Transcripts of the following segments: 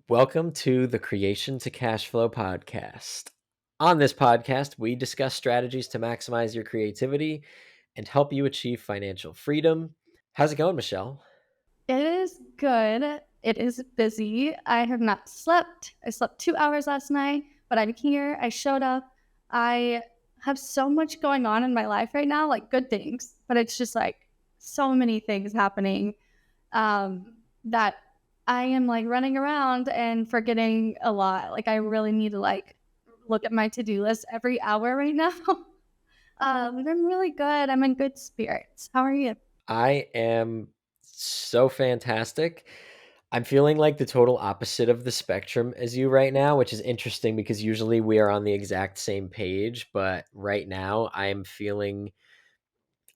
Welcome to the Creation to Cash Flow podcast. On this podcast, we discuss strategies to maximize your creativity and help you achieve financial freedom. How's it going, Michelle? It is good. It is busy. I have not slept. I slept 2 hours last night, but I'm here. I showed up. I have so much going on in my life right now, like good things, but it's just like so many things happening that I am like running around and forgetting a lot. Like I really need to like look at my to-do list every hour right now. But I'm really good. I'm in good spirits. How are you? I am so fantastic. I'm feeling like the total opposite of the spectrum as you right now, which is interesting because usually we are on the exact same page, but right now I'm feeling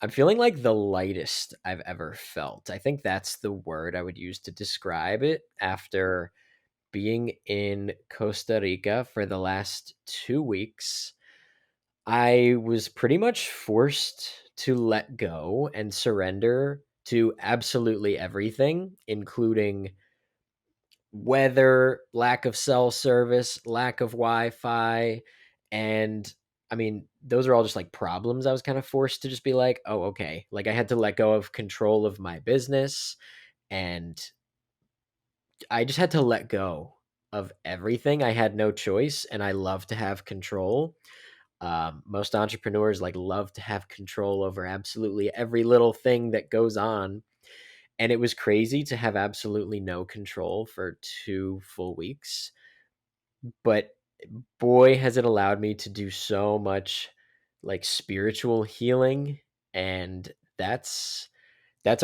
like the lightest I've ever felt. I think that's the word I would use to describe it after being in Costa Rica for the last 2 weeks. I was pretty much forced to let go and surrender to absolutely everything, including weather, lack of cell service, lack of Wi-Fi, and I mean, those are all just like problems I was kind of forced to just be like, "Oh, okay." Like I had to let go of control of my business and I just had to let go of everything. I had no choice and I love to have control. Most entrepreneurs like love to have control over absolutely every little thing that goes on. And it was crazy to have absolutely no control for 2 full weeks. But boy, has it allowed me to do so much like spiritual healing. And that's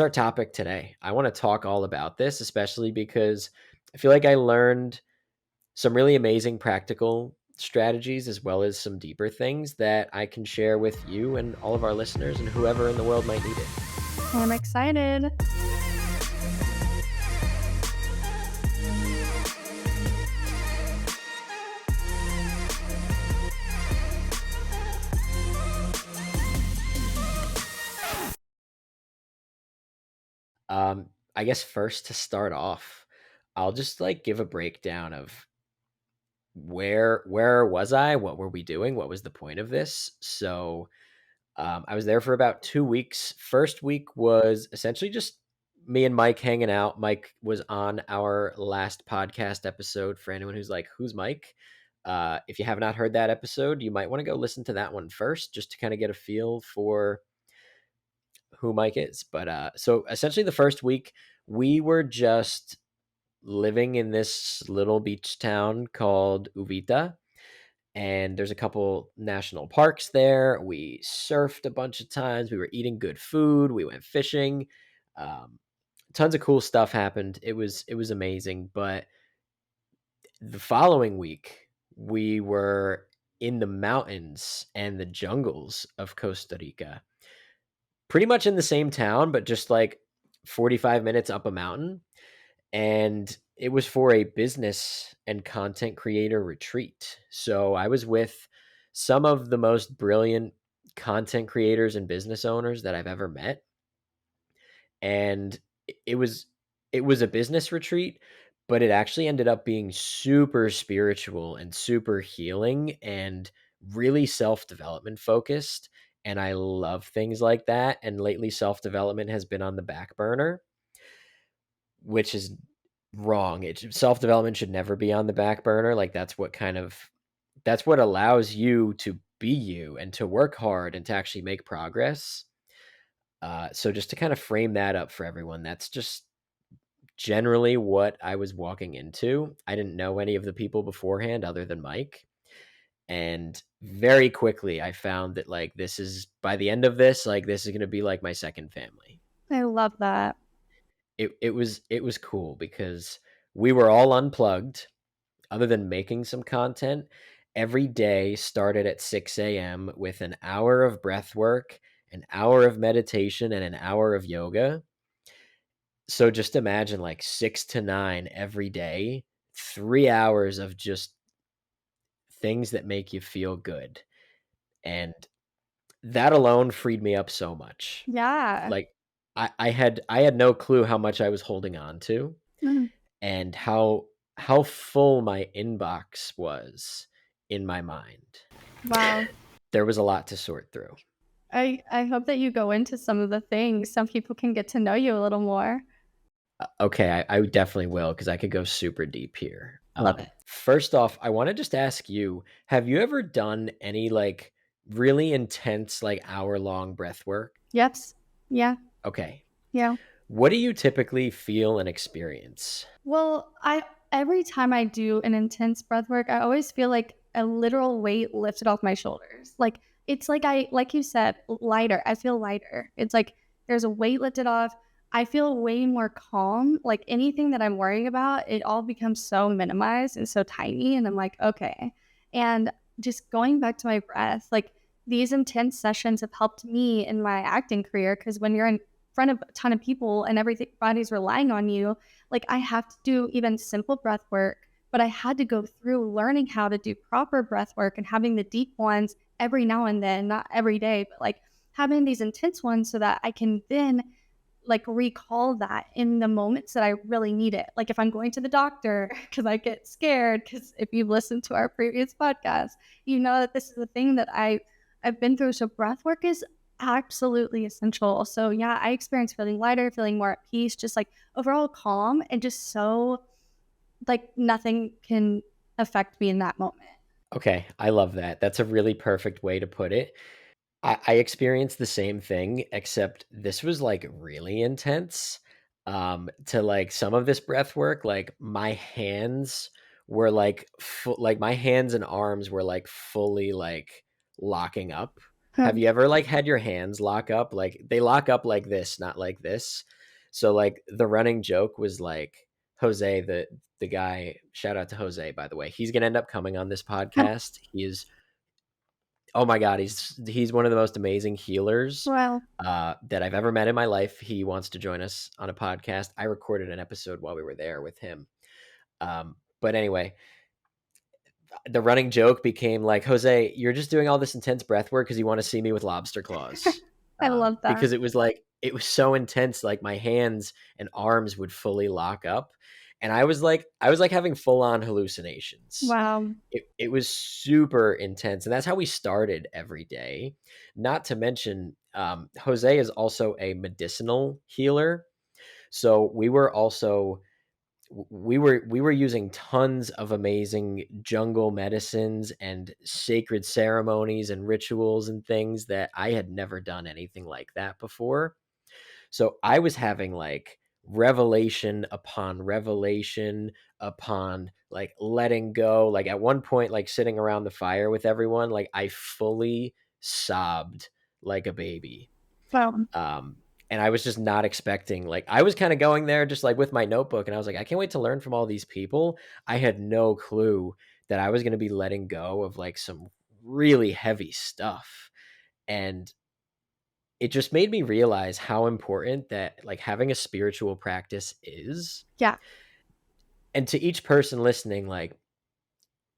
our topic today. I want to talk all about this, especially because I feel like I learned some really amazing practical strategies as well as some deeper things that I can share with you and all of our listeners and whoever in the world might need it. I'm excited. I guess first to start off, I'll just like give a breakdown of where was I? What were we doing? What was the point of this? So I was there for about 2 weeks. First week was essentially just me and Mike hanging out. Mike was on our last podcast episode. For anyone who's like, who's Mike? If you have not heard that episode, you might want to go listen to that one first just to kind of get a feel for who Mike is. But so essentially, the first week, we were just living in this little beach town called Uvita, and there's a couple national parks there. We surfed a bunch of times. We were eating good food. We went fishing. Um, Tons of cool stuff happened. It was amazing. But the following week, we were in the mountains and the jungles of Costa Rica, pretty much in the same town, but just like 45 minutes up a mountain. And it was for a business and content creator retreat. So I was with some of the most brilliant content creators and business owners that I've ever met. And it was it was a business retreat, but it actually ended up being super spiritual and super healing and really self-development focused. And I love things like that. And lately self-development has been on the back burner, which is wrong. Self development should never be on the back burner. Like that's what allows you to be you and to work hard and to actually make progress. So just to kind of frame that up for everyone, that's just generally what I was walking into. I didn't know any of the people beforehand other than Mike. And very quickly I found that like this is by the end of this, like this is gonna be like my second family. I love that. It was cool because we were all unplugged other than making some content. Every day started at 6 a.m. with an hour of breath work, an hour of meditation, and an hour of yoga. So just imagine like 6 to 9 every day, 3 hours of just things that make you feel good. And that alone freed me up so much. Yeah. Like I had no clue how much I was holding on to Mhm. and how how full my inbox was in my mind. Wow. There was a lot to sort through. I hope that you go into some of the things so people can get to know you a little more. Okay, I definitely will because I could go super deep here. Love it. First off, I want to just ask you: have you ever done any like really intense, like hour-long breath work? Yes. Yeah. Okay, Yeah. what do you typically feel and experience? Well, I every time I do an intense breath work, I always feel like a literal weight lifted off my shoulders. Like it's like I like you said, lighter. I feel lighter. It's like there's a weight lifted off. I feel way more calm. Like anything that I'm worrying about, it all becomes so minimized and so tiny. And I'm like, okay. And just going back to my breath, like these intense sessions have helped me in my acting career because when you're in front of a ton of people and everybody's relying on you, like I have to do even simple breath work, but I had to go through learning how to do proper breath work and having the deep ones every now and then, not every day, but like having these intense ones so that I can then like recall that in the moments that I really need it. Like if I'm going to the doctor because I get scared, because if you've listened to our previous podcast, you know that this is the thing that I've been through. So breath work is absolutely essential. So yeah, I experience feeling lighter, feeling more at peace, just like overall calm and just so like nothing can affect me in that moment. Okay, I love that. That's a really perfect way to put it. I experienced the same thing, except this was, like, really intense, to, like, some of this breath work, like, my hands were, like, my hands and arms were, like, fully, like, locking up. Have you ever, like, had your hands lock up? Like, they lock up like this, not like this. So, like, the running joke was, like, Jose, the guy shout out to Jose, by the way. He's gonna end up coming on this podcast. He is Oh my god, he's one of the most amazing healers, Well, that I've ever met in my life. He wants to join us on a podcast. I recorded an episode while we were there with him. But anyway, the running joke became like, "Jose, you're just doing all this intense breath work because you wanna see me with lobster claws." I love that. Because it was like it was so intense, like, my hands and arms would fully lock up, and I was like having full-on hallucinations. Wow. It was super intense, and that's how we started every day. Not to mention, Jose is also a medicinal healer, so we were using tons of amazing jungle medicines and sacred ceremonies and rituals and things that I had never done anything like that before. So I was having like revelation upon revelation upon like letting go. Like at one point, like sitting around the fire with everyone, like I fully sobbed like a baby. Wow. Um, and I was just not expecting, like, I was kind of going there just like with my notebook, and I was like, I can't wait to learn from all these people. I had no clue that I was going to be letting go of like some really heavy stuff. And it just made me realize how important that like having a spiritual practice is. Yeah. And to each person listening, like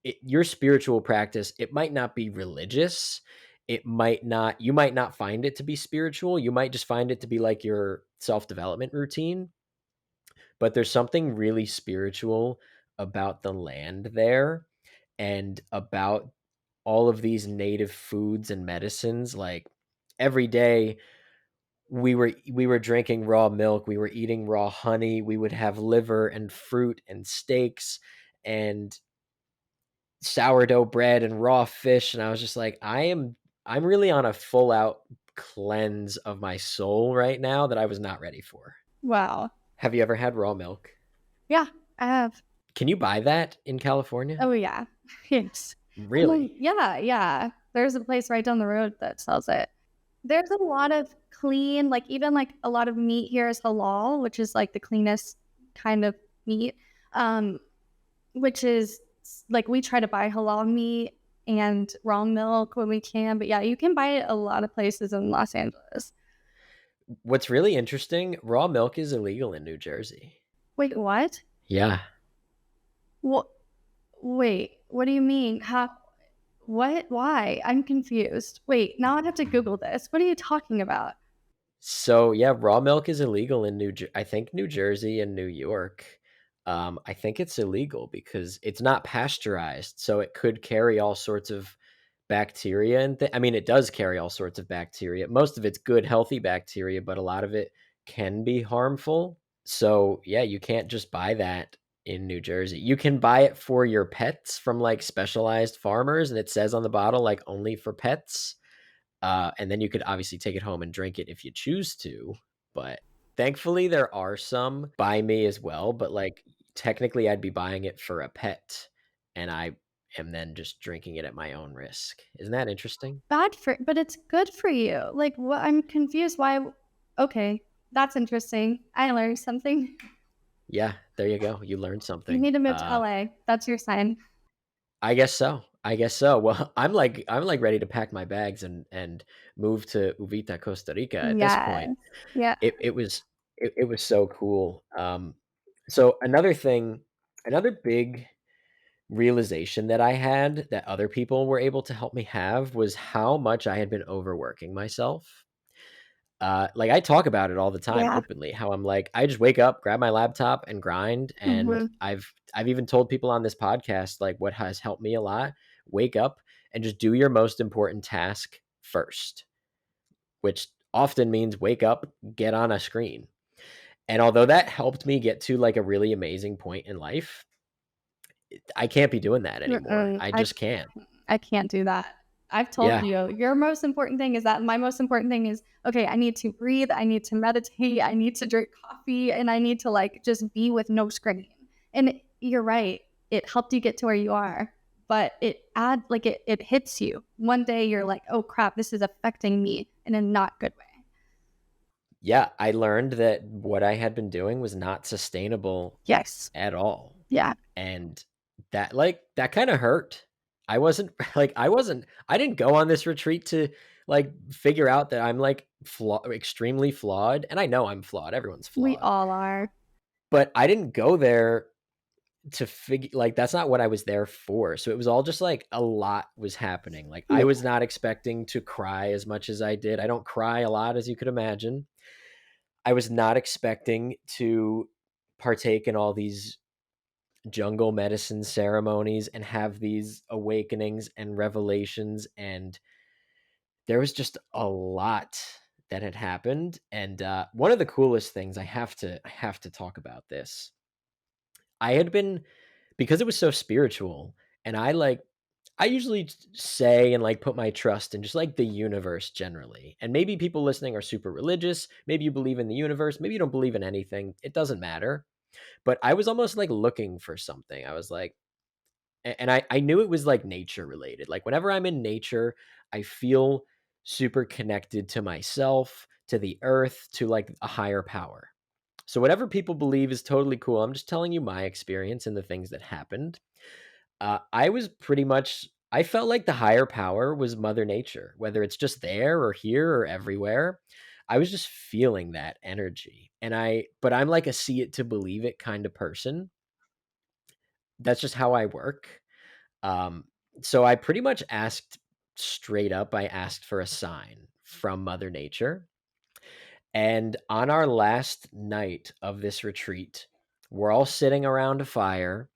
your spiritual practice, it might not be religious. You might not find it to be spiritual. You might just find it to be like your self development routine. But there's something really spiritual about the land there and about all of these native foods and medicines. Like every day, we were drinking raw milk, we were eating raw honey, we would have liver and fruit and steaks and sourdough bread and raw fish, and I was just like, I'm really on a full out cleanse of my soul right now that I was not ready for. Wow. Have you ever had raw milk? Yeah, I have. Can you buy that in California? Oh yeah. Yes. Really? Yeah, yeah. There's a place right down the road that sells it. There's a lot of clean, like even like a lot of meat here is halal, which is like the cleanest kind of meat. Um, which is like we try to buy halal meat and raw milk when we can. But yeah, you can buy it a lot of places in Los Angeles. What's really interesting, raw milk is illegal in New Jersey. Wait, what? Yeah. What? Wait, what do you mean? How? What? Why? I'm confused. Wait, now I have to Google this. What are you talking about? So, yeah, raw milk is illegal in I think New Jersey and New York. I think it's illegal because it's not pasteurized, so it could carry all sorts of bacteria and I mean, it does carry all sorts of bacteria. Most of it's good, healthy bacteria, but a lot of it can be harmful. So, yeah, you can't just buy that in New Jersey. You can buy it for your pets from like specialized farmers, and it says on the bottle like only for pets. And then you could obviously take it home and drink it if you choose to. But thankfully, there are some by me as well. But like technically, I'd be buying it for a pet, and I am then just drinking it at my own risk. Isn't that interesting? Bad for but it's good for you. Like, what I'm confused why okay, that's interesting. I learned something. Yeah, there you go. You learned You something. need to move to LA. That's your sign. I guess so. I guess so. Well, I'm like ready to pack my bags and move to Uvita, Costa Rica at this point. Yes. Yeah. It was so cool. So another big realization that I had that other people were able to help me have was how much I had been overworking myself. Like I talk about it all the time Yeah. openly, how I'm like, I just wake up, grab my laptop and grind. And Mhm. I've even told people on this podcast, like what has helped me a lot, wake up and just do your most important task first, which often means wake up, get on a screen. And although that helped me get to like a really amazing point in life, I can't be doing that anymore. Mm-mm. I just can't. I can't do that. I've told Yeah. you, your most important thing is that my most important thing is, okay, I need to breathe, I need to meditate, I need to drink coffee, and I need to like just be with no screen. And you're right. It helped you get to where you are, but it hits you. One day you're like, oh crap, this is affecting me in a not good way. Yeah. I learned that what I had been doing was not sustainable Yes. at all. Yeah. And that kind of hurt. I wasn't I didn't go on this retreat to like figure out that I'm like extremely flawed. And I know I'm flawed. Everyone's We flawed. all are. But I didn't go there to figure like that's not what I was there for. So it was all just like a lot was happening. Like I Yeah. was not expecting to cry as much as I did. I don't cry a lot as you could imagine. I was not expecting to partake in all these jungle medicine ceremonies and have these awakenings and revelations, and there was just a lot that had happened. And one of the coolest things, I have to talk about this. I had been, because it was so spiritual, and I usually say and like put my trust in just like the universe generally. And maybe people listening are super religious, maybe you believe in the universe, maybe you don't believe in anything, it doesn't matter. But I was almost like looking for something. I was like, and I knew it was like nature related. Like whenever I'm in nature, I feel super connected to myself, to the earth, to like a higher power. So whatever people believe is totally cool. I'm just telling you my experience and the things that happened. I was pretty much I felt like the higher power was Mother Nature, whether it's just there or here or everywhere. I was just feeling that energy. But I'm like a see it to believe it kind of person. That's just how I work. Um, so I pretty much asked straight up, I asked for a sign from Mother Nature. And on our last night of this retreat, we're all sitting around a fire.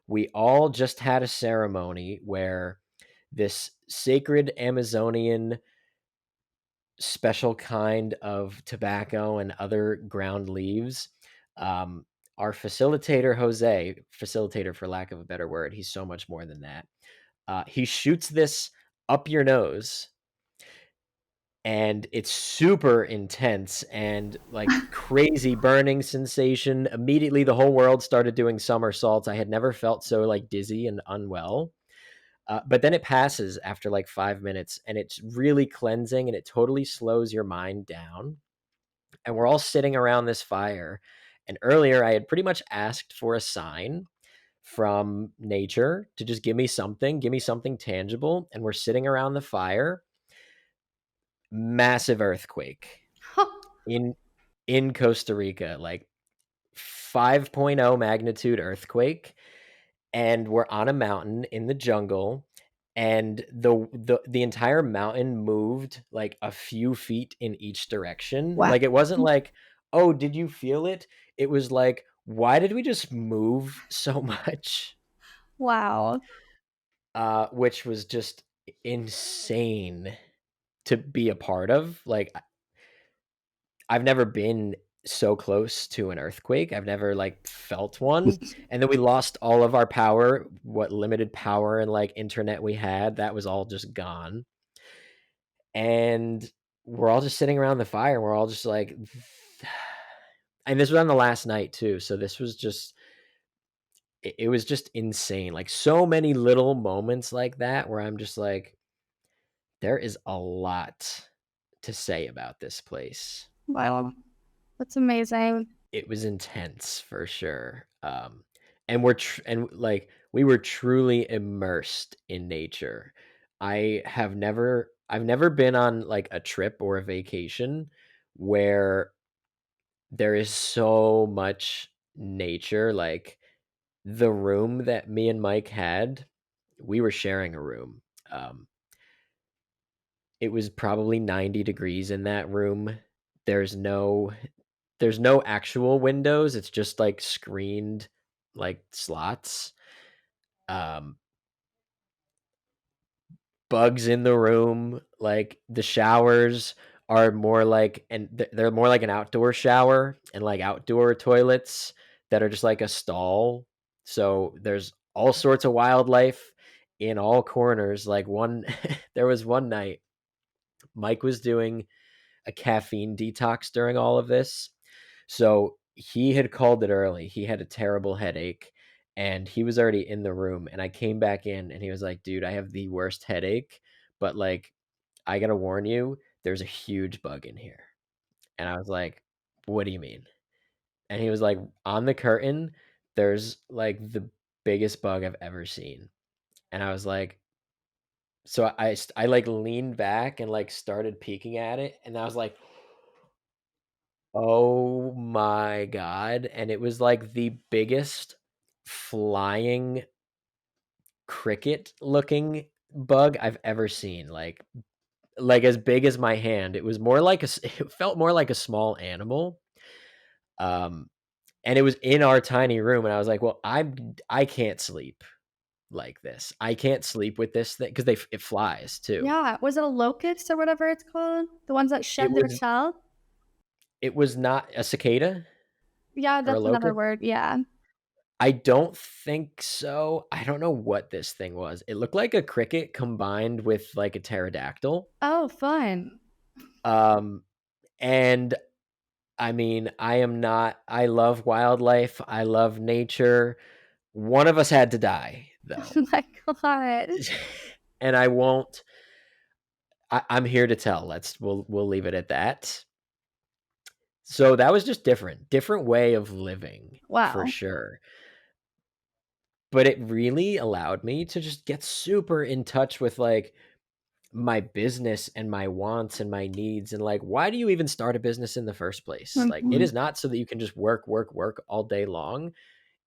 We all just had a ceremony where this sacred Amazonian special kind of tobacco and other ground leaves. Um, our facilitator, Jose, facilitator for lack of a better word, he's so much more than that. He shoots this up your nose, and it's super intense and like crazy burning sensation. Immediately, the whole world started doing somersaults. I had never felt so like dizzy and unwell. But then it passes after like 5 minutes, and it's really cleansing, and it totally slows your mind down. And we're all sitting around this fire. And earlier, I had pretty much asked for a sign from nature to just give me something tangible. And we're sitting around the fire. Massive earthquake in Costa Rica, like 5.0 magnitude earthquake, and we're on a mountain in the jungle, and the entire mountain moved like a few feet in each direction. Wow. Like it wasn't like, "Oh, did you feel it?" It was like why did we just move so much? Wow. Which was just insane to be a part of. Like, I've never been so close to an earthquake. I've never, like, felt one, and then we lost all of our power. What limited power and, like, internet we had, that was all just gone, and we're all just sitting around the fire, and we're all just like and this was on the last night too, so this was just it was just insane, like, so many little moments like that where I'm just like, "There is a lot to say about this place." Wow. That's amazing. It was intense for sure, and like, we were truly immersed in nature. I've never been on, like, a trip or a vacation where there is so much nature, like, the room that me and Mike had, we were sharing a room, um, it was probably 90 degrees in that room. There's no There's no actual windows, it's just, like, screened, like, slots, um, bugs in the room, like, the showers are more like they're more like an outdoor shower and, like, outdoor toilets that are just like a stall, so there's all sorts of wildlife in all corners, like, one there was one night, Mike was doing a caffeine detox during all of this. So he had called it early. He had a terrible headache and he was already in the room. And I came back in and he was like, dude, I have the worst headache, but like, I gotta warn you, there's a huge bug in here. And I was like, what do you mean? And he was like, on the curtain, there's like the biggest bug I've ever seen. And I was like, so I like leaned back and like started peeking at it. And I was like, oh my god, and it was, like, the biggest flying cricket-looking bug I've ever seen, like, as big as my hand. It was more like a s it felt more like a small animal, um, and it was in our tiny room, and I was like, "Well, I can't sleep like this. I can't sleep with this thing because it flies too." Yeah. Was it a locust or whatever it's called? The ones that It shed their was shell? it was not a cicada Yeah, or a that's another locust? word. Yeah. I don't think so. I don't know what this thing was. It looked like a cricket combined with, like, a pterodactyl. Oh, fun. Um, and, I mean, I love wildlife, I love nature. One of us had to die, though. Oh my god. And I'm here to tell. We'll leave it at that. So, that was just different way of living, for Wow. sure. But it really allowed me to just get super in touch with, like, my business and my wants and my needs and like why do you even start a business in the first place? Like it Mhm. is not so that you can just work all day long.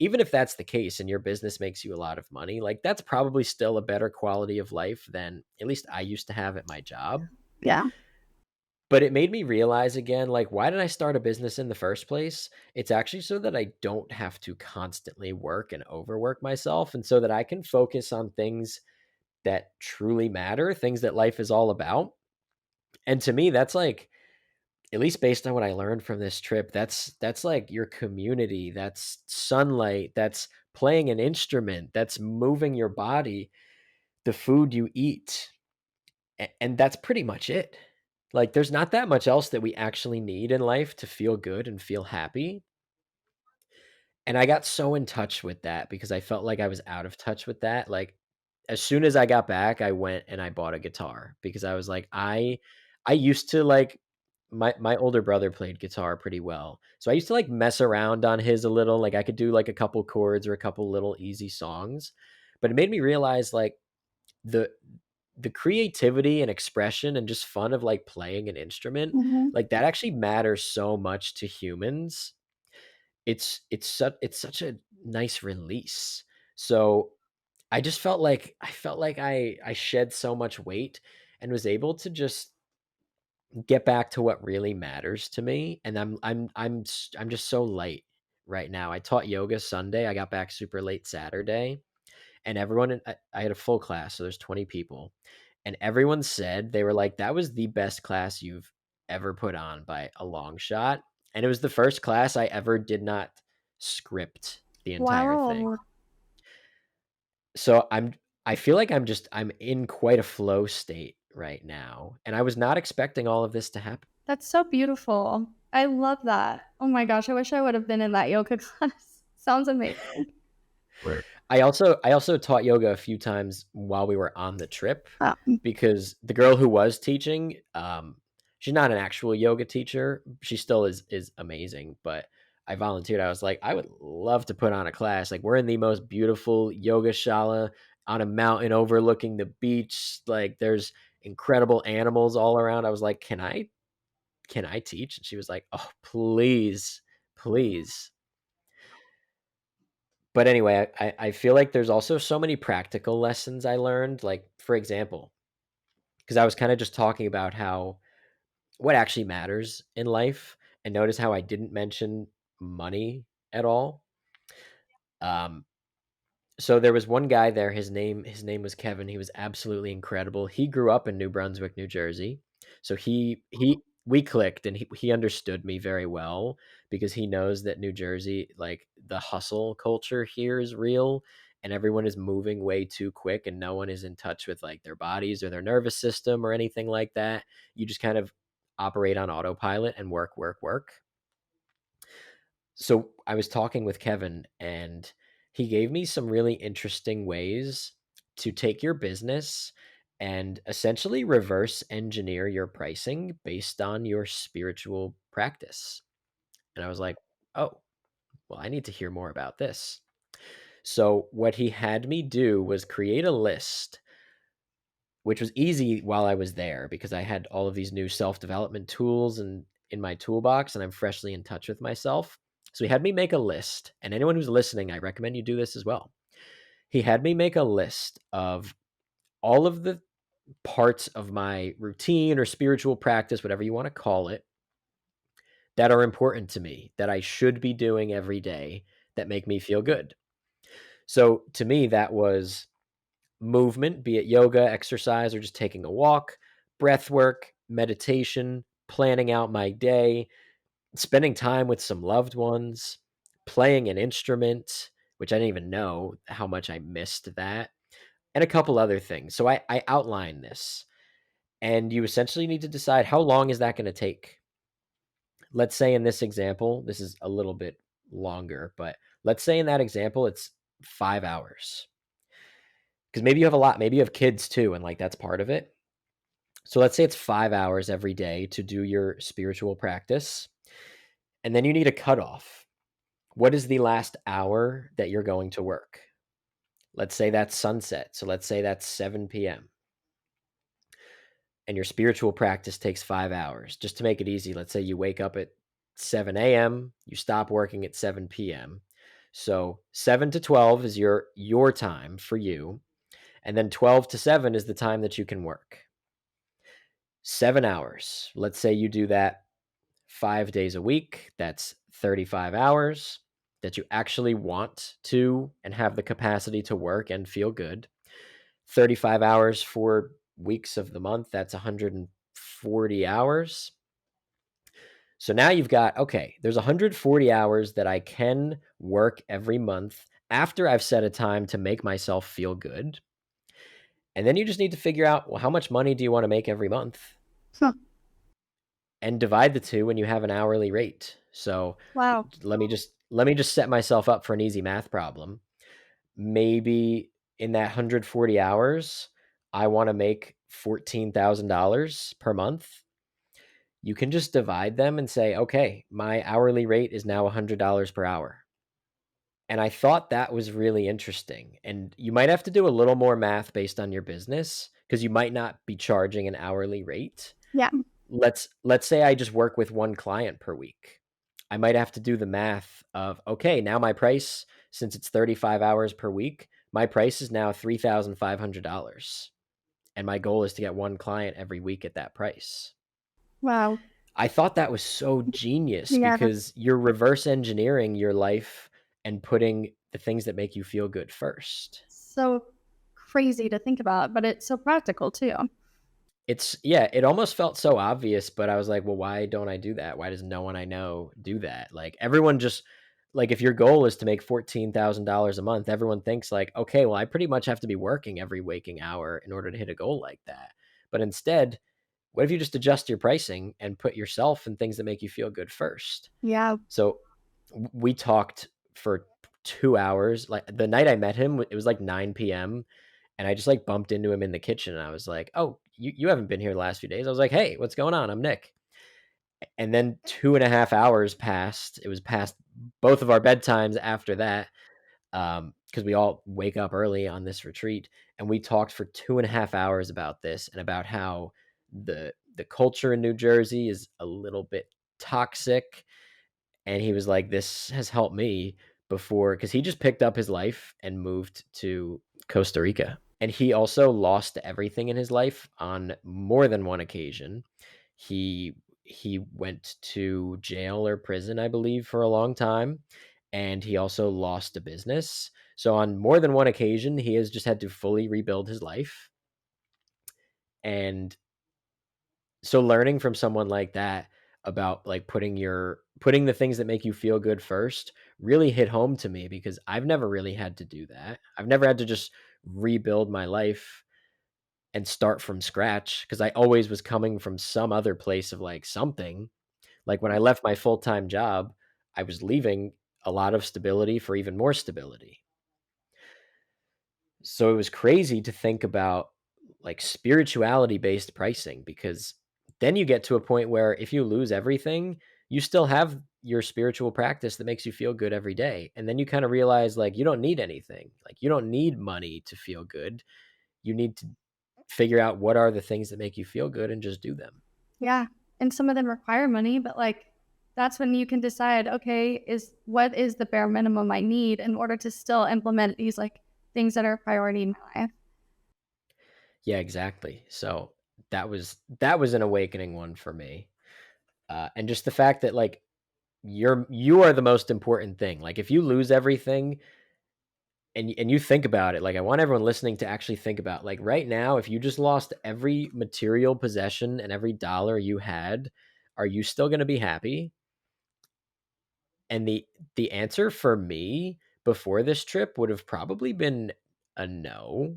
Even if that's the case and your business makes you a lot of money, like that's probably still a better quality of life than at least I used to have at my job. Yeah. But it made me realize again, like, why did I start a business in the first place? It's actually so that I don't have to constantly work and overwork myself and so that I can focus on things that truly matter, things that life is all about. And to me, that's like, at least based on what I learned from this trip, that's like your community, that's sunlight, that's playing an instrument, that's moving your body, the food you eat, and that's pretty much it. Like, there's not that much else that we actually need in life to feel good and feel happy. And I got so in touch with that because I felt like I was out of touch with that. Like, as soon as I got back, I went and I bought a guitar because I was like, I used to like my older brother played guitar pretty well. So I used to like mess around on his a little, like I could do like a couple chords or a couple little easy songs. But it made me realize like the the creativity and expression and just fun of like playing an instrument, Mhm. like that actually matters so much to humans. It's such a nice release. So, I felt like I shed so much weight and was able to just get back to what really matters to me, and I'm just so light right now. I taught yoga Sunday. I got back super late Saturday, and I had a full class, so there's 20 people, and everyone said they were like, "That was the best class you've ever put on by a long shot." And it was the first class I ever did not script the entire thing. Wow. So I feel like I'm in quite a flow state right now, and I was not expecting all of this to happen. That's so beautiful. I love that. Oh my gosh, I wish I would have been in that yoga class. Sounds amazing. Right. I also taught yoga a few times while we were on the trip Oh, because the girl who was teaching, she's not an actual yoga teacher. She still is amazing, but I volunteered. I was like, I would love to put on a class. Like we're in the most beautiful yoga shala on a mountain overlooking the beach. Like there's incredible animals all around. I was like, can I teach? And she was like, oh, please, please. But anyway, I feel like there's also so many practical lessons I learned. Like, for example, because I was kind of just talking about how what actually matters in life, and notice how I didn't mention money at all. Um, so there was one guy there. His name was Kevin. He was absolutely incredible. He grew up in New Brunswick, New Jersey. So he we clicked, and he understood me very well because he knows that New Jersey, like the hustle culture here is real, and everyone is moving way too quick, and no one is in touch with like their bodies or their nervous system or anything like that. You just kind of operate on autopilot and work, work, work. So I was talking with Kevin, and he gave me some really interesting ways to take your business and essentially reverse engineer your pricing based on your spiritual practice. And I was like, oh, well, I need to hear more about this. So what he had me do was create a list, which was easy while I was there because I had all of these new self-development tools and in my toolbox, and I'm freshly in touch with myself. So he had me make a list, and anyone who's listening, I recommend you do this as well. He had me make a list of all of the parts of my routine or spiritual practice, whatever you want to call it, that are important to me, that I should be doing every day that make me feel good. So to me, that was movement, be it yoga, exercise, or just taking a walk, breath work, meditation, planning out my day, spending time with some loved ones, playing an instrument, which I didn't even know how much I missed that, and a couple other things. So I outline this, and you essentially need to decide how long is that going to take. Let's say in this example, this is a little bit longer, but let's say in that example, it's 5 hours. Because maybe you have a lot, maybe you have kids too, and like that's part of it. So let's say it's 5 hours every day to do your spiritual practice. And then you need a cutoff. What is the last hour that you're going to work? Let's say that's sunset. So let's say that's 7 p.m. And your spiritual practice takes 5 hours. Just to make it easy, let's say you wake up at 7 a.m., you stop working at 7 p.m. So 7 to 12 is your time for you. And then 12 to 7 is the time that you can work. 7 hours. Let's say you do that 5 days a week. That's 35 hours that you actually want to and have the capacity to work and feel good. 35 hours for weeks of the month. That's 140 hours. So now you've got, okay, there's 140 hours that I can work every month after I've set a time to make myself feel good. And then you just need to figure out, well, how much money do you want to make every month? huh. And divide the two when you have an hourly rate. So Wow. let me just set myself up for an easy math problem. Maybe in that 140 hours, I want to make $14,000 per month. You can just divide them and say, okay, my hourly rate is now $100 per hour. And I thought that was really interesting. And you might have to do a little more math based on your business because you might not be charging an hourly rate. Yeah. Let's say I just work with one client per week. I might have to do the math of, okay, now my price, since it's 35 hours per week, my price is now $3,500. And my goal is to get one client every week at that price. Wow. I thought that was so genius Yeah, that's because you're reverse engineering your life and putting the things that make you feel good first. so crazy to think about, but it's so practical too. It's yeah, it almost felt so obvious, but I was like, "Well, why don't I do that? Why does no one I know do that?" Like, everyone just like, if your goal is to make $14,000 a month, everyone thinks like, "Okay, well, I pretty much have to be working every waking hour in order to hit a goal like that." But instead, what if you just adjust your pricing and put yourself and things that make you feel good first? Yeah. So, we talked for 2 hours. Like, the night I met him, it was like 9 p.m., and I just, like, bumped into him in the kitchen, and I was like, "Oh, you haven't been here the last few days." I was like, "Hey, what's going on? I'm Nick." And then 2.5 hours passed. It was past both of our bedtimes after that, because we all wake up early on this retreat, and we talked for 2.5 hours about this and about how the culture in New Jersey is a little bit toxic, and he was like, "This has helped me before," because he just picked up his life and moved to Costa Rica. And he also lost everything in his life on more than one occasion. He he went to jail or prison, I believe, for a long time, and he also lost a business. So on more than one occasion, he has just had to fully rebuild his life. And so learning from someone like that about like putting the things that make you feel good first really hit home to me because I've never really had to do that. I've never had to just rebuild my life and start from scratch because I always was coming from some other place of like something. Like when I left my full-time job, I was leaving a lot of stability for even more stability. So it was crazy to think about like spirituality based pricing because then you get to a point where if you lose everything, you still have your spiritual practice that makes you feel good every day. And then you kind of realize like you don't need anything. Like you don't need money to feel good. You need to figure out what are the things that make you feel good and just do them. Yeah. And some of them require money, but like that's when you can decide, okay, is what is the bare minimum I need in order to still implement these like things that are a priority in my life. Yeah, exactly. So that was an awakening one for me. And just the fact that like you are the most important thing. Like if you lose everything and you think about it, like I want everyone listening to actually think about like right now, if you just lost every material possession and every dollar you had, are you still going to be happy? And the answer for me before this trip would have probably been a no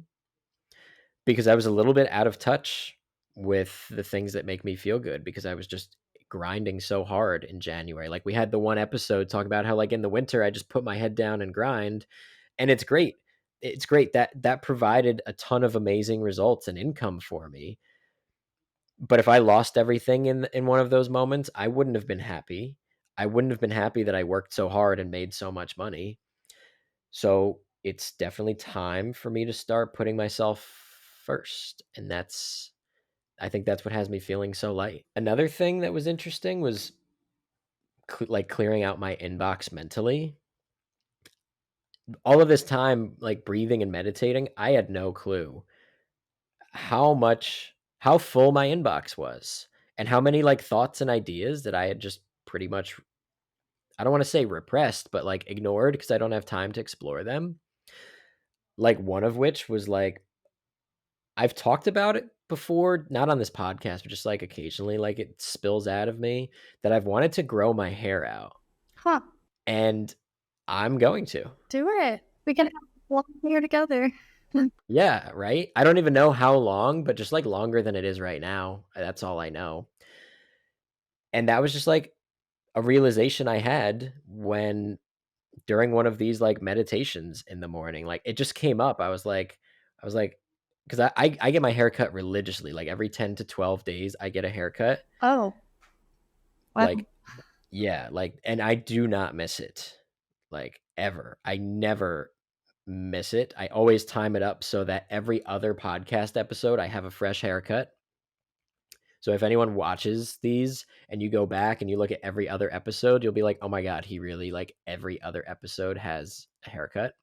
because I was a little bit out of touch with the things that make me feel good because I was just grinding so hard in January. Like we had the one episode talk about how like in the winter I just put my head down and grind, and it's great. It's great that that provided a ton of amazing results and income for me. But if I lost everything in one of those moments, I wouldn't have been happy. I wouldn't have been happy that I worked so hard and made so much money. So it's definitely time for me to start putting myself first. And I think that's what has me feeling so light. Another thing that was interesting was like clearing out my inbox mentally. All of this time, like breathing and meditating, I had no clue how full my inbox was and how many like thoughts and ideas that I had just pretty much, I don't want to say repressed, but like ignored because I don't have time to explore them. Like one of which was like, I've talked about it before, not on this podcast, but just like occasionally, like it spills out of me that I've wanted to grow my hair out, Huh. and I'm going to. Do it. We can have one here together. Yeah, right? I don't even know how long, but just like longer than it is right now. That's all I know. And that was just like a realization I had when during one of these like meditations in the morning. Like it just came up. I was like, because I get my hair cut religiously. Like every 10 to 12 days, I get a haircut. Oh, wow. Like, yeah, like, and I do not miss it. Like ever. I never miss it. I always time it up so that every other podcast episode, I have a fresh haircut. So if anyone watches these and you go back and you look at every other episode, you'll be like, "Oh my god, he really like every other episode has a haircut."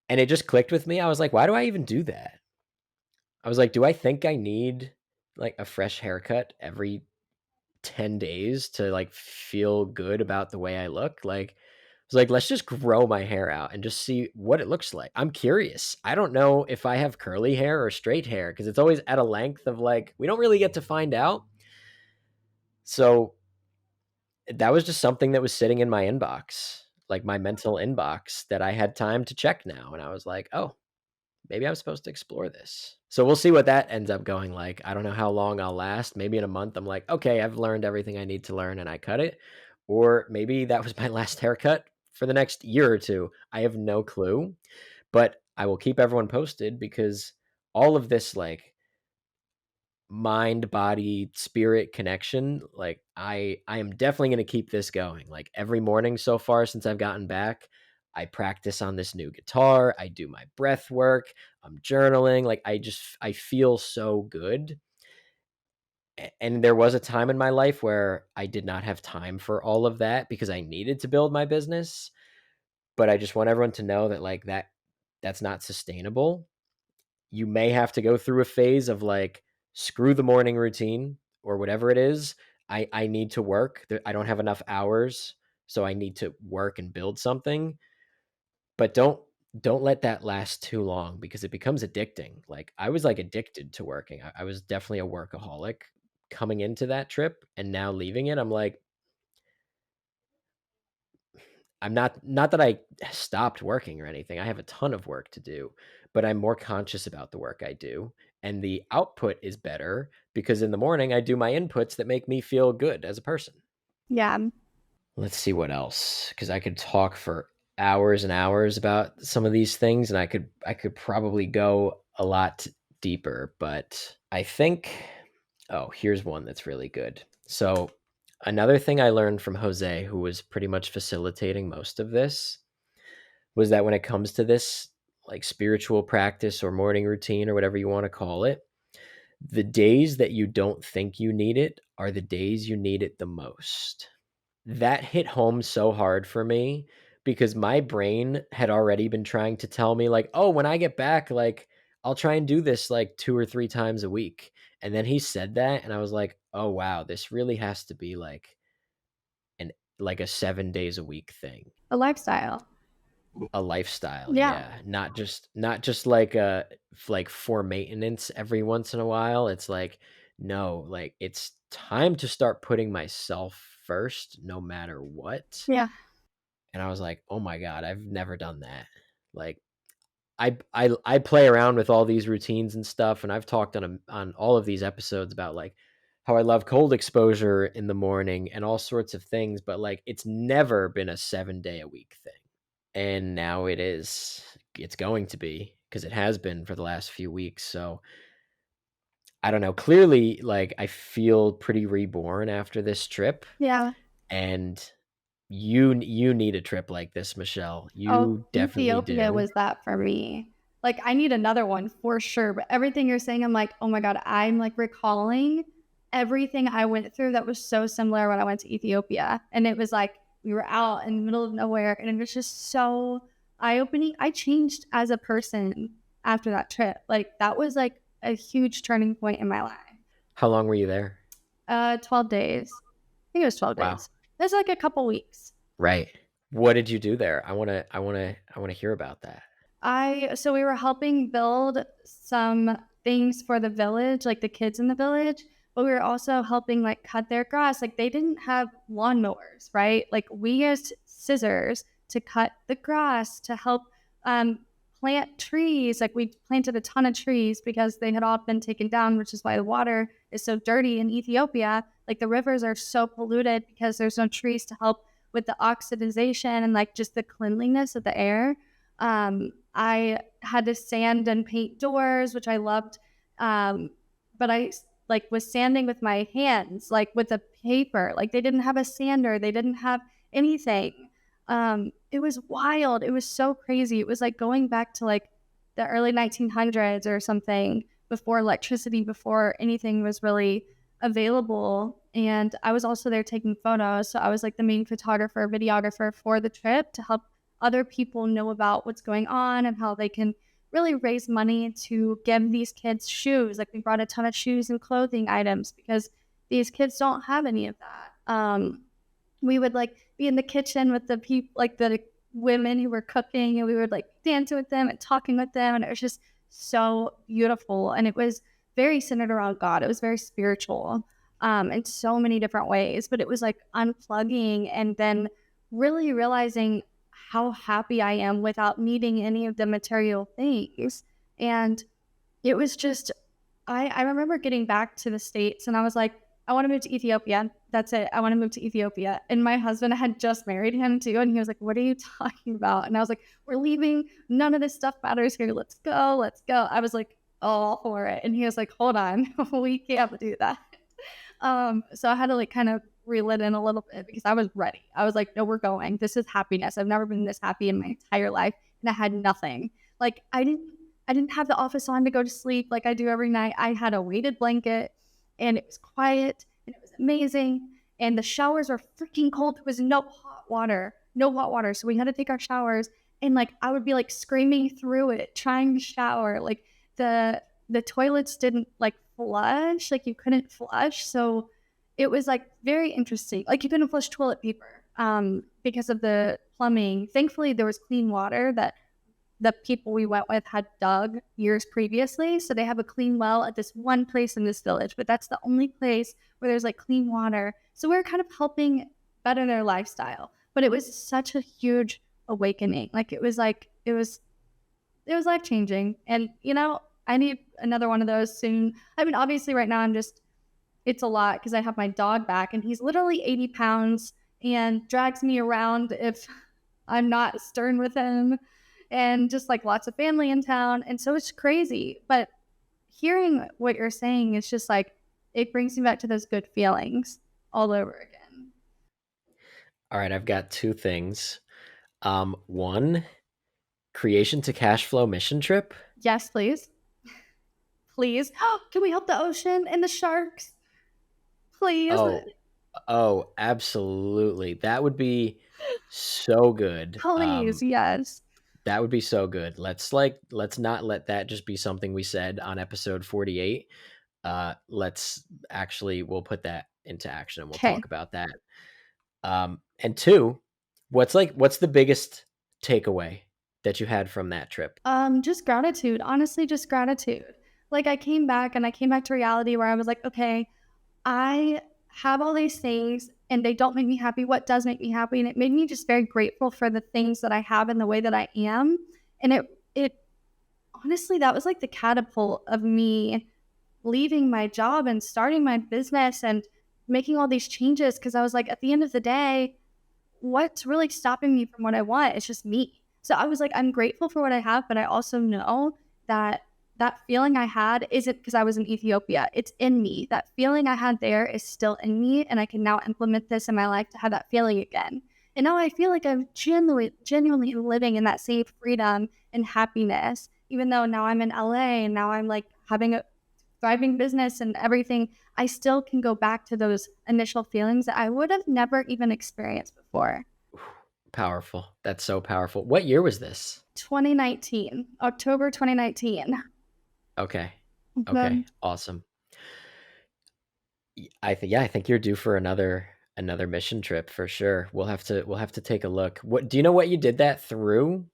And it just clicked with me. I was like, "Why do I even do that?" I was like, "Do I think I need like a fresh haircut every 10 days to like feel good about the way I look. Like, I was like, let's just grow my hair out and just see what it looks like. I'm curious. I don't know if I have curly hair or straight hair because it's always at a length of like, we don't really get to find out. So that was just something that was sitting in my inbox, like my mental inbox that I had time to check now. And I was like, oh, maybe I'm supposed to explore this. So we'll see what that ends up going like. I don't know how long I'll last. Maybe in a month, I'm like, okay, I've learned everything I need to learn and I cut it. Or maybe that was my last haircut for the next year or two. I have no clue, but I will keep everyone posted because all of this, like, mind body spirit connection, like I am definitely going to keep this going. Like every morning so far since I've gotten back, I practice on this new guitar, I do my breath work, I'm journaling, like I feel so good. And there was a time in my life where I did not have time for all of that because I needed to build my business, but I just want everyone to know that like that's not sustainable. You may have to go through a phase of like, screw the morning routine or whatever it is. I need to work. I don't have enough hours, so I need to work and build something. But don't let that last too long because it becomes addicting. Like I was like addicted to working. I was definitely a workaholic coming into that trip, and now leaving it, I'm like, I'm not that I stopped working or anything. I have a ton of work to do, but I'm more conscious about the work I do, and the output is better because in the morning I do my inputs that make me feel good as a person. Yeah. Let's see what else, because I could talk for hours and hours about some of these things, and I could probably go a lot deeper, but I think, oh, here's one that's really good. So another thing I learned from Jose, who was pretty much facilitating most of this, was that when it comes to this like spiritual practice or morning routine or whatever you want to call it, the days that you don't think you need it are the days you need it the most. That hit home so hard for me because my brain had already been trying to tell me like, "Oh, when I get back, like I'll try and do this like 2 or 3 times a week." And then he said that and I was like, "Oh wow, this really has to be an like a 7 days a week thing." A lifestyle. A lifestyle, Yeah. yeah. Not just like like for maintenance every once in a while. It's like, no, like it's time to start putting myself first no matter what. Yeah. And I was like, "Oh my god, I've never done that." Like I play around with all these routines and stuff, and I've talked on all of these episodes about like how I love cold exposure in the morning and all sorts of things, but like it's never been a 7-day a week thing. And now it is. It's going to be because it has been for the last few weeks. So I don't know. Clearly, like I feel pretty reborn after this trip, Yeah. and you need a trip like this, Michelle. Oh, You definitely Ethiopia do. was that for me. Like, I need another one for sure. But everything you're saying, I'm like, oh my God, I'm like recalling everything I went through that was so similar when I went to Ethiopia. And it was like we were out in the middle of nowhere and it was just so eye opening. I changed as a person after that trip. Like, that was like a huge turning point in my life. How long were you there? 12 days. I think it was 12 Wow. days. That's like a couple weeks. Right. What did you do there? I wanna hear about that. So we were helping build some things for the village, like the kids in the village, but we were also helping like cut their grass. Like they didn't have lawnmowers, right? Like we used scissors to cut the grass to help um, plant trees. Like we planted a ton of trees because they had all been taken down, which is why the water is so dirty in Ethiopia. Like the rivers are so polluted because there's no trees to help with the oxidization and like just the cleanliness of the air. I had to sand and paint doors, which I loved. But I like was sanding with my hands, like with a paper. Like they didn't have a sander, they didn't have anything. It was wild. It was so crazy. It was like going back to like the early 1900s or something before electricity, before anything was really available. And I was also there taking photos. So I was like the main photographer, videographer for the trip to help other people know about what's going on and how they can really raise money to give these kids shoes. Like we brought a ton of shoes and clothing items because These kids don't have any of that. We would like be in the kitchen with the people, like the women who were cooking, and we would like dance with them and talking with them. And it was just so beautiful. And it was very centered around God. It was very spiritual in so many different ways. But it was like unplugging and then really realizing how happy I am without needing any of the material things. And it was just, I remember getting back to the States and I was like, I want to move to Ethiopia. That's it. I want to move to Ethiopia. And my husband had just married him too. And he was like, what are you talking about? And I was like, we're leaving. None of this stuff matters here. Let's go. Let's go. I was like, all for it. And he was like, hold on. We can't do that. So I had to like kind of reel it in a little bit because I was ready. I was like, no, we're going. This is happiness. I've never been this happy in my entire life. And I had nothing. Like I didn't have the office on to go to sleep like I do every night. I had a weighted blanket and it was quiet and it was amazing. And the showers were freaking cold. There was no hot water, no hot water. So we had to take our showers and like I would be like screaming through it, trying to shower. Like the toilets didn't like flush, like you couldn't flush. So it was like very interesting. Like you couldn't flush toilet paper because of the plumbing. Thankfully, there was clean water that the people we went with had dug years previously. So they have a clean well at this one place in this village, but that's the only place where there's like clean water. So we are kind of helping better their lifestyle. But it was such a huge awakening. Like it was life changing. And you know, I need another one of those soon. I mean, obviously right now it's a lot because I have my dog back and he's literally 80 pounds and drags me around if I'm not stern with him and just like lots of family in town. And so it's crazy. But hearing what you're saying is just like, it brings me back to those good feelings all over again. All right, I've got two things. One, creation to cash flow mission trip. Yes, please. Please. Can we help the ocean and the sharks? Please. Oh, oh, absolutely. That would be so good. Please. Yes. That would be so good. Let's not let that just be something we said on episode 48. Let's actually we'll put that into action and we'll Okay. talk about that. And two, what's the biggest takeaway that you had from that trip? Just gratitude. Honestly, just gratitude. Like I came back to reality where I was like, okay, I have all these things and they don't make me happy. What does make me happy? And it made me just very grateful for the things that I have and the way that I am. And it honestly, that was like the catapult of me leaving my job and starting my business and making all these changes. Cause I was like, at the end of the day, what's really stopping me from what I want? It's just me. So I was like, I'm grateful for what I have, but I also know that that feeling I had isn't because I was in Ethiopia. It's in me. That feeling I had there is still in me, and I can now implement this in my life to have that feeling again. And now I feel like I'm genuinely living in that same freedom and happiness, even though now I'm in LA and now I'm like having a thriving business and everything. I still can go back to those initial feelings that I would have never even experienced before. Powerful. That's so powerful. What year was this? 2019, October 2019. Okay. Okay. Mhm. Awesome. I think you're due for another mission trip for sure. We'll have to take a look. What do you know what you did that through?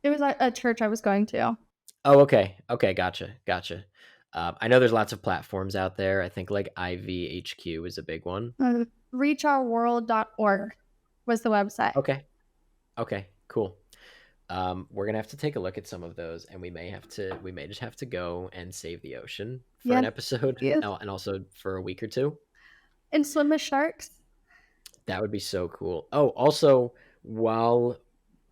It was a church I was going to. Oh, okay. Okay, gotcha. Gotcha. I know there's lots of platforms out there. I think like IVHQ is a big one. Reachourworld.org was the website. Okay. Okay, cool. We're gonna have to take a look at some of those, and we may just have to go and save the ocean for an Yeah. episode, Yes. and also for a week or two. And swim with sharks. That would be so cool. Oh, also, while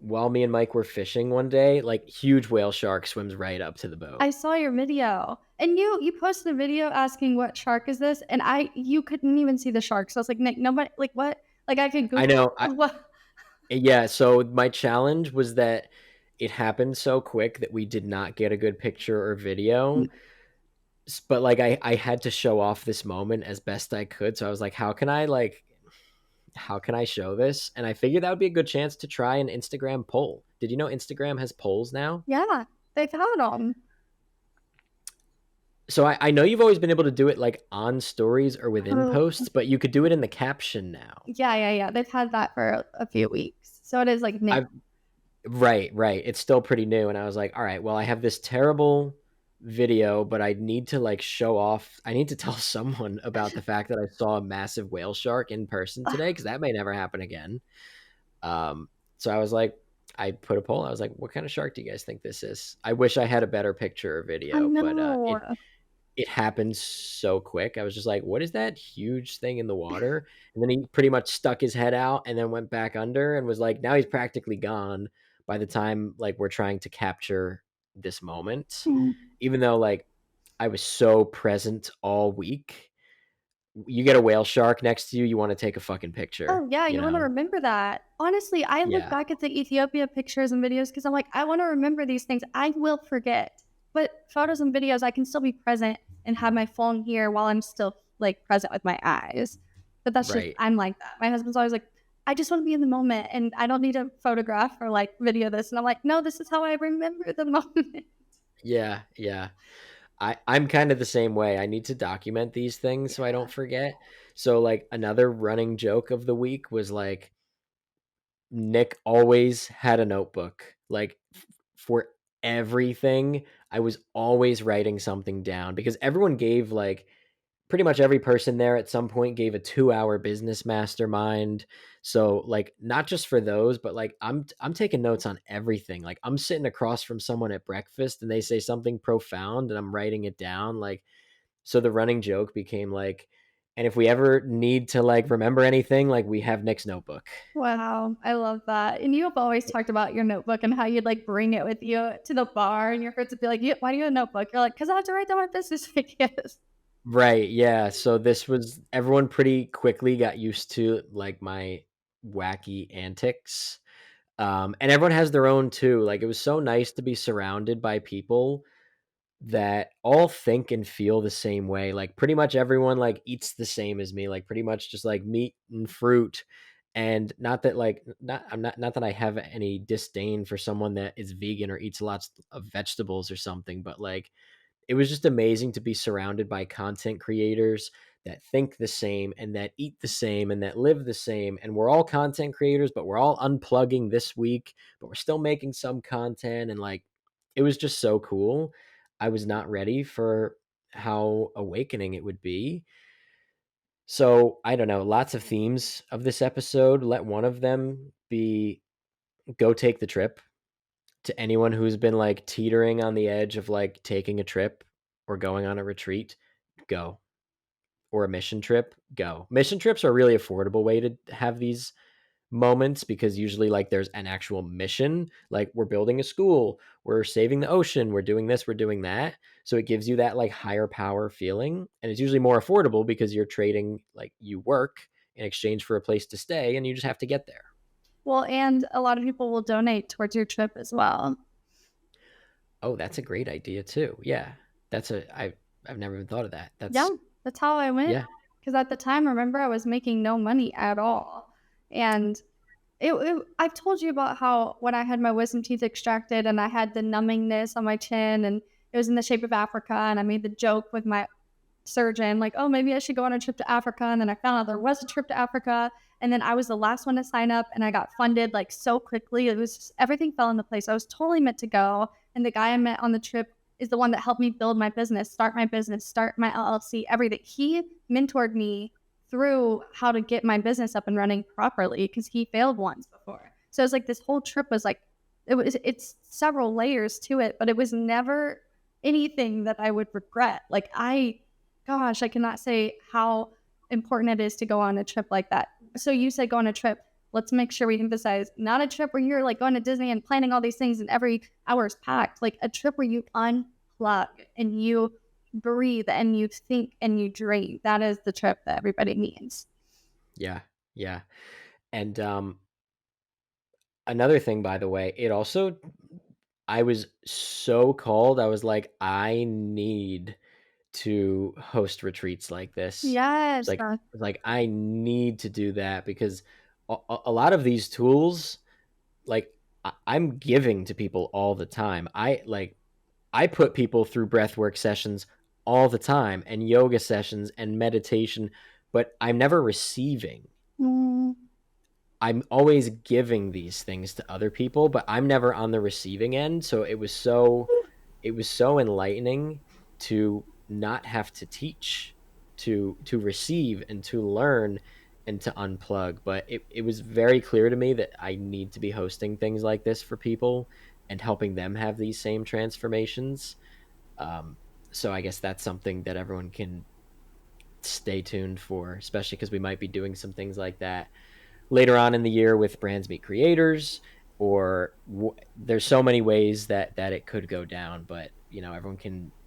me and Mike were fishing one day, like huge whale shark swims right up to the boat. I saw your video. And you posted a video asking what shark is this? And you couldn't even see the shark. So I was like, Nick, nobody like what? Like I could I Google know. what. Yeah, so my challenge was that it happened so quick that we did not get a good picture or video. But like I had to show off this moment as best I could. So I was like, how can I show this? And I figured that would be a good chance to try an Instagram poll. Did you know Instagram has polls now? Yeah, they've had them. So I know you've always been able to do it like on stories or within Oh, posts, but you could do it in the caption now. yeah, yeah, yeah. They've had that for a few weeks. So it is like new. I've Right, right. It's still pretty new, and I was like, all right, well, I have this terrible video, but I need to like show off. I need to tell someone about the fact that I saw a massive whale shark in person today because that may never happen again. Um, so I was like, I put a poll. I was like, what kind of shark do you guys think this is? I wish I had a better picture or I video, but know. it happened so quick. I was just like, what is that huge thing in the water? And then he pretty much stuck his head out and then went back under and was like, now he's practically gone by the time like we're trying to capture this moment. Mm. Even though like I was so present all week. You get a whale shark next to you, you want to take a fucking picture, Oh, yeah, you you wanna know? remember that. Honestly, I look Yeah, back at the Ethiopia pictures and videos because 'cause I'm like, "I wanna remember these things." I will forget, but photos and videos, I can still be present and have my phone here while I'm still, like, present with my eyes. But that's just right. I'm like that. My husband's always like, "I just wanna be in the moment, and I don't need to photograph or, like, video this." And I'm like, "No, this is how I remember the moment." Yeah, yeah. I'm kind of the same way. I need to document these things so I Yeah. don't forget. So like another running joke of the week was like Nick always had a notebook. Like for everything, I was always writing something down because everyone gave like pretty much every person there at some point gave a 2-hour business mastermind. So like not just for those, but like I'm taking notes on everything. Like I'm sitting across from someone at breakfast and they say something profound and I'm writing it down. Like so the running joke became like, and if we ever need to like remember anything, like we have Nick's notebook. Wow, I love that. And you have always talked about your notebook and how you'd, like, bring it with you to the bar, and your friends would be like, "Yeah, why do you have a notebook?" You're like, "'Cause I have to write down my business ideas." Right. Yeah. So this was everyone pretty quickly got used to like my wacky antics. And everyone has their own too. Like it was so nice to be surrounded by people that all think and feel the same way. Like pretty much everyone like eats the same as me. Like pretty much just like meat and fruit. And not that like not that I have any disdain for someone that is vegan or eats lots of vegetables or something, but like it was just amazing to be surrounded by content creators that think the same and that eat the same and that live the same. And we're all content creators, but we're all unplugging this week, but we're still making some content. And like, it was just so cool. I was not ready for how awakening it would be. So I don't know, lots of themes of this episode. Let one of them be go take the trip to anyone who's been like teetering on the edge of like taking a trip or going on a retreat, go. Or a mission trip, go. Mission trips are a really affordable way to have these moments because usually like there's an actual mission, like we're building a school, we're saving the ocean, we're doing this, we're doing that. So it gives you that like higher power feeling and it's usually more affordable because you're trading like you work in exchange for a place to stay and you just have to get there. Well, and a lot of people will donate towards your trip as well. Oh, that's a great idea too. Yeah. That's a I've never even thought of that. Yeah, That's that's how I went. yeah. Because at the time, remember, I was making no money at all. And I've told you about how when I had my wisdom teeth extracted and I had the numbingness on my chin and it was in the shape of Africa, and I made the joke with my surgeon, like, oh, maybe I should go on a trip to Africa. And then I found out there was a trip to Africa. And then I was the last one to sign up and I got funded like so quickly. It was just, everything fell into place. I was totally meant to go. And the guy I met on the trip is the one that helped me build my business, start my LLC, everything. He mentored me through how to get my business up and running properly because he failed once before. So it's like this whole trip was like, it's several layers to it, but it was never anything that I would regret. Like gosh, I cannot say how important it is to go on a trip like that. So you said go on a trip. Let's make sure we emphasize not a trip where you're like going to Disney and planning all these things and every hour is packed. Like a trip where you unplug and you breathe and you think and you dream. That is the trip that everybody needs. Yeah. Yeah. And another thing, by the way, it also I was so called. I was like, I need to host retreats like this. It's Yes. like I need to do that because a lot of these tools, like I'm giving to people all the time. I put people through breathwork sessions all the time, and yoga sessions and meditation, but I'm never receiving. Mm, I'm always giving these things to other people, but I'm never on the receiving end. So it was so enlightening to not have to teach, to receive and to learn and to unplug. But it was very clear to me that I need to be hosting things like this for people and helping them have these same transformations. Um, so I guess that's something that everyone can stay tuned for, especially because we might be doing some things like that later on in the year with Brands Meet Creators, or there's so many ways that it could go down. But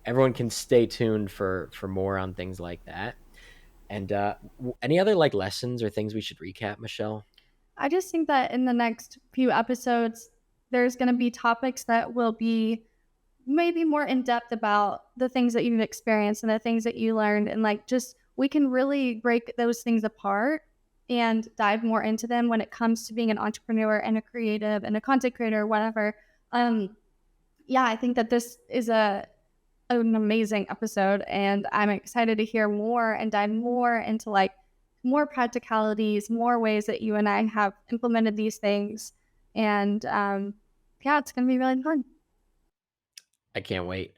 everyone can stay tuned for more on things like that. And any other like lessons or things we should recap, Michelle? I just think that in the next few episodes, there's going to be topics that will be maybe more in depth about the things that you've experienced and the things that you learned. And like, just we can really break those things apart and dive more into them when it comes to being an entrepreneur and a creative and a content creator, whatever. Um, yeah, I think that this is an amazing episode, and I'm excited to hear more and dive more into like more practicalities, more ways that you and I have implemented these things. And yeah, it's gonna be really fun. I can't wait.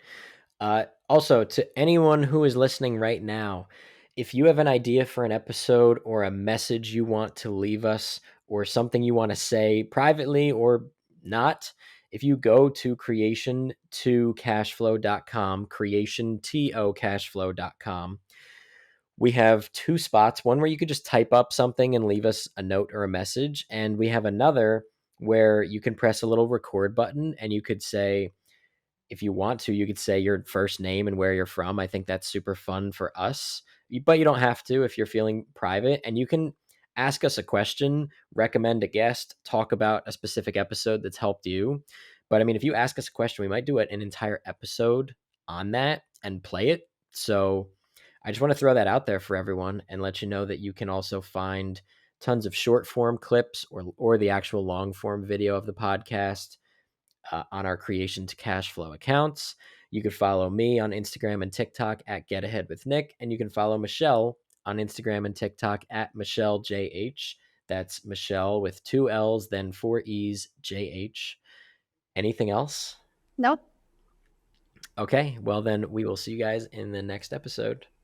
Also, to anyone who is listening right now, if you have an idea for an episode or a message you want to leave us or something you want to say privately or not, if you go to creation2cashflow.com, creation2cashflow.com, we have two spots, one where you could just type up something and leave us a note or a message, and we have another where you can press a little record button and you could say, if you want to, you could say your first name and where you're from. I think that's super fun for us, but you don't have to if you're feeling private. And you can ask us a question, recommend a guest, talk about a specific episode that's helped you. But I mean, if you ask us a question, we might do an entire episode on that and play it. So I just want to throw that out there for everyone and let you know that you can also find tons of short form clips or the actual long form video of the podcast on our Creation to Cash Flow accounts. You can follow me on Instagram and TikTok at Get Ahead with Nick, and you can follow Michelle on Instagram and TikTok at MichelleJH. That's Michelle with two L's, then four E's, JH. Anything else? Nope. Okay, well, then we will see you guys in the next episode.